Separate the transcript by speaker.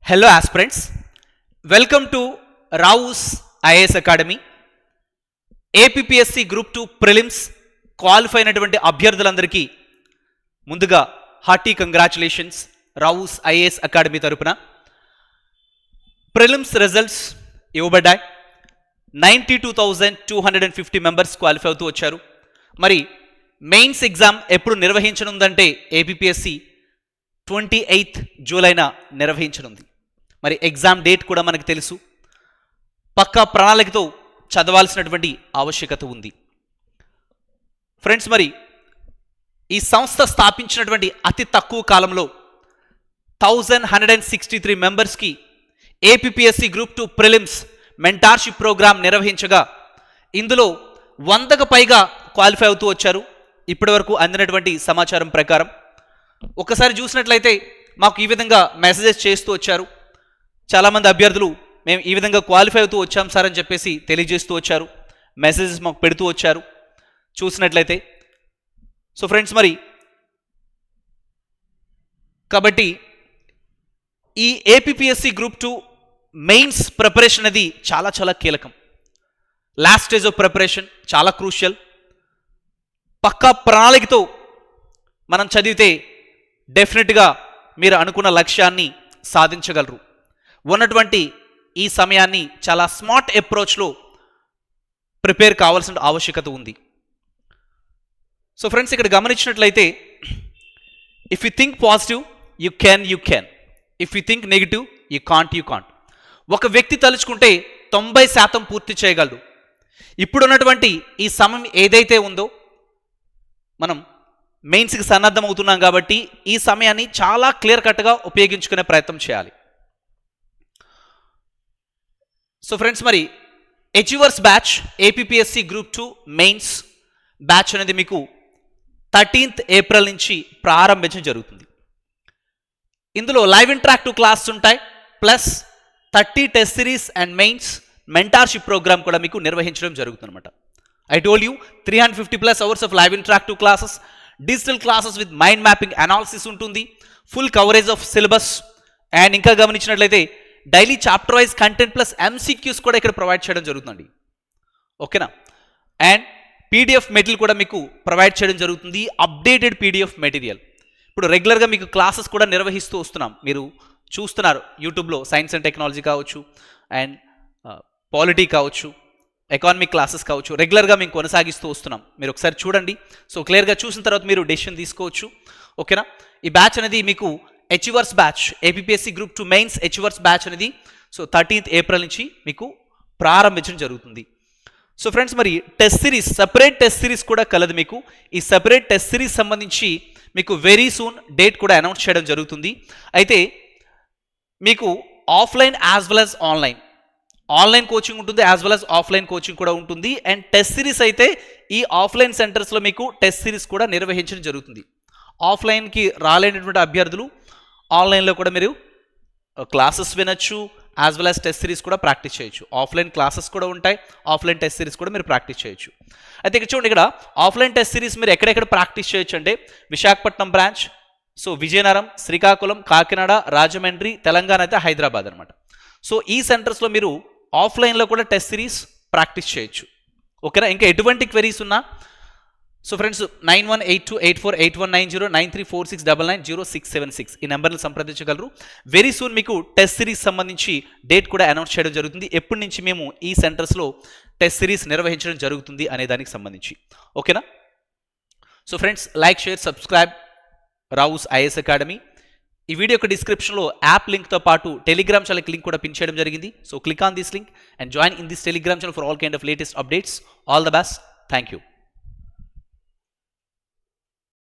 Speaker 1: Hello aspirants, welcome to Rao's IAS Academy. APPSC Group 2 Prelims qualify అయినటువంటి అభ్యర్థులందరికీ ముందుగా hearty congratulations Rao's IAS academy తరపున. Prelims results ఇవ్వబడ్డాయి. 92,250 members qualify అవుతూ వచ్చారు. మరి మెయిన్స్ ఎగ్జామ్ ఎప్పుడు నిర్వహించనుందంటే ఏపీపీఎస్సి 28 జూలైన నిర్వహించనుంది. మరి ఎగ్జామ్ డేట్ కూడా మనకు తెలుసు. పక్కా ప్రణాళికతో చదవాల్సినటువంటి ఆవశ్యకత ఉంది. ఫ్రెండ్స్, మరి ఈ సంస్థ స్థాపించినటువంటి అతి తక్కువ కాలంలో 1163 మెంబర్స్కి APPSC group 2 prelims mentorship programme నిర్వహించగా ఇందులో 100కు పైగా క్వాలిఫై అవుతూ వచ్చారు. ఇప్పటి వరకు అందినటువంటి సమాచారం ప్రకారం ఒకసారి చూసినట్లయితే మాకు ఈ విధంగా మెసేజెస్ చేస్తూ వచ్చారు. చాలామంది అభ్యర్థులు మేము ఈ విధంగా క్వాలిఫై అవుతూ వచ్చాం సార్ అని చెప్పేసి తెలియజేస్తూ వచ్చారు. మెసేజెస్ మాకు పెడుతూ వచ్చారు చూసినట్లయితే. సో ఫ్రెండ్స్, మరి కాబట్టి ఈ ఏపీపీఎస్సి గ్రూప్ 2 మెయిన్స్ ప్రిపరేషన్ అనేది చాలా చాలా కీలకం. లాస్ట్ స్టేజ్ ఆఫ్ ప్రిపరేషన్ చాలా క్రూషియల్. పక్కా ప్రణాళికతో మనం చదివితే డెఫినెట్గా మీరు అనుకున్న లక్ష్యాన్ని సాధించగలరు. ఉన్నటువంటి ఈ సమయాన్ని చాలా స్మార్ట్ అప్రోచ్లో ప్రిపేర్ కావాల్సిన ఆవశ్యకత ఉంది. సో ఫ్రెండ్స్, ఇక్కడ గమనించినట్లయితే if you think positive you can, if you think negative you can't. ఒక వ్యక్తి తలుచుకుంటే 90% పూర్తి చేయగలడు. ఇప్పుడున్నటువంటి ఈ సమయం ఏదైతే ఉందో మనం మెయిన్స్కి సన్నద్ధం అవుతున్నాం కాబట్టి ఈ సమయాన్ని చాలా క్లియర్ కట్గా ఉపయోగించుకునే ప్రయత్నం చేయాలి. సో ఫ్రెండ్స్, మరి achievers batch APPSC group 2 mains batch అనేది మీకు 13th ఏప్రిల్ నుంచి ప్రారంభించడం జరుగుతుంది. ఇందులో లైవ్ ఇంటరాక్టివ్ క్లాస్ ఉంటాయి, plus 30 test series and mains mentorship programme కూడా మీకు నిర్వహించడం జరుగుతుంది అనమాట. I told you 350+ hours of live interactive classes, digital classes with mind mapping analysis ఉంటుంది, full coverage of syllabus. And ఇంకా గమనించినట్లయితే daily chapter wise content plus MCQs కూడా ఇక్కడ ప్రొవైడ్ చేయడం జరుగుతుంది. ఓకేనా? అండ్ పీడిఎఫ్ మెటీరియల్ కూడా మీకు ప్రొవైడ్ చేయడం జరుగుతుంది, అప్డేటెడ్ పీడిఎఫ్ మెటీరియల్. ఇప్పుడు రెగ్యులర్గా మీకు క్లాసెస్ కూడా నిర్వహిస్తూ వస్తున్నాం. మీరు చూస్తున్నారు యూట్యూబ్లో సైన్స్ అండ్ టెక్నాలజీ కావచ్చు, అండ్ పాలిటీ కావచ్చు, ఎకానమిక్ క్లాసెస్ కావచ్చు, రెగ్యులర్గా మేము కొనసాగిస్తూ వస్తున్నాం. మీరు ఒకసారి చూడండి. సో క్లియర్గా చూసిన తర్వాత మీరు డెసిషన్ తీసుకోవచ్చు. ఓకేనా? ఈ బ్యాచ్ అనేది మీకు achievers batch, APPSC group 2 mains achievers batch అనేది సో 13th ఏప్రిల్ నుంచి మీకు ప్రారంభించడం జరుగుతుంది. సో ఫ్రెండ్స్, మరి test series, separate test series కూడా కలదు మీకు. ఈ సపరేట్ టెస్ట్ సిరీస్ సంబంధించి మీకు వెరీ సూన్ డేట్ కూడా అనౌన్స్ చేయడం జరుగుతుంది. అయితే మీకు offline as well as online coaching ఉంటుంది, as well as offline coaching కూడా ఉంటుంది. అండ్ టెస్ట్ సిరీస్ అయితే ఈ ఆఫ్లైన్ సెంటర్స్లో మీకు టెస్ట్ సిరీస్ కూడా నిర్వహించడం జరుగుతుంది. ఆఫ్లైన్కి రాలేనటువంటి అభ్యర్థులు ఆన్లైన్లో కూడా మీరు క్లాసెస్ వినొచ్చు, as well as test series కూడా ప్రాక్టీస్ చేయొచ్చు. ఆఫ్లైన్ క్లాసెస్ కూడా ఉంటాయి, ఆఫ్లైన్ టెస్ట్ సిరీస్ కూడా మీరు ప్రాక్టీస్ చేయొచ్చు. అయితే ఇక్కడ చూడండి, ఇక్కడ ఆఫ్లైన్ టెస్ట్ సిరీస్ మీరు ఎక్కడెక్కడ ప్రాక్టీస్ చేయొచ్చు అంటే విశాఖపట్నం బ్రాంచ్, సో విజయనగరం, శ్రీకాకుళం, కాకినాడ, రాజమండ్రి, తెలంగాణ, అయితే హైదరాబాద్ అనమాట. సో ఈ సెంటర్స్లో మీరు ఆఫ్లైన్లో కూడా టెస్ట్ సిరీస్ ప్రాక్టీస్ చేయొచ్చు. ఓకేనా? ఇంకా ఎటువంటి క్వెరీస్ ఉన్నా సో ఫ్రెండ్స్ 9182848190, 9346990676 ఈ నెంబర్ని సంప్రదించగలరు. వెరీ సూన్ మీకు టెస్ట్ సిరీస్ సంబంధించి డేట్ కూడా అనౌన్స్ చేయడం జరుగుతుంది, ఎప్పటి నుంచి మేము ఈ సెంటర్స్లో టెస్ట్ సిరీస్ నిర్వహించడం జరుగుతుంది అనే దానికి సంబంధించి. ఓకేనా? So friends, like, share, subscribe Rao's IAS academy. ఈ వీడియో యొక్క డిస్క్రిప్షన్లో యాప్ లింక్తో పాటు టెలిగ్రామ్ ఛానల్ లింక్ కూడా పిన్ చేయడం జరిగింది. So click on this link and join in this Telegram channel for all kind of latus updates. All the best. Thank you.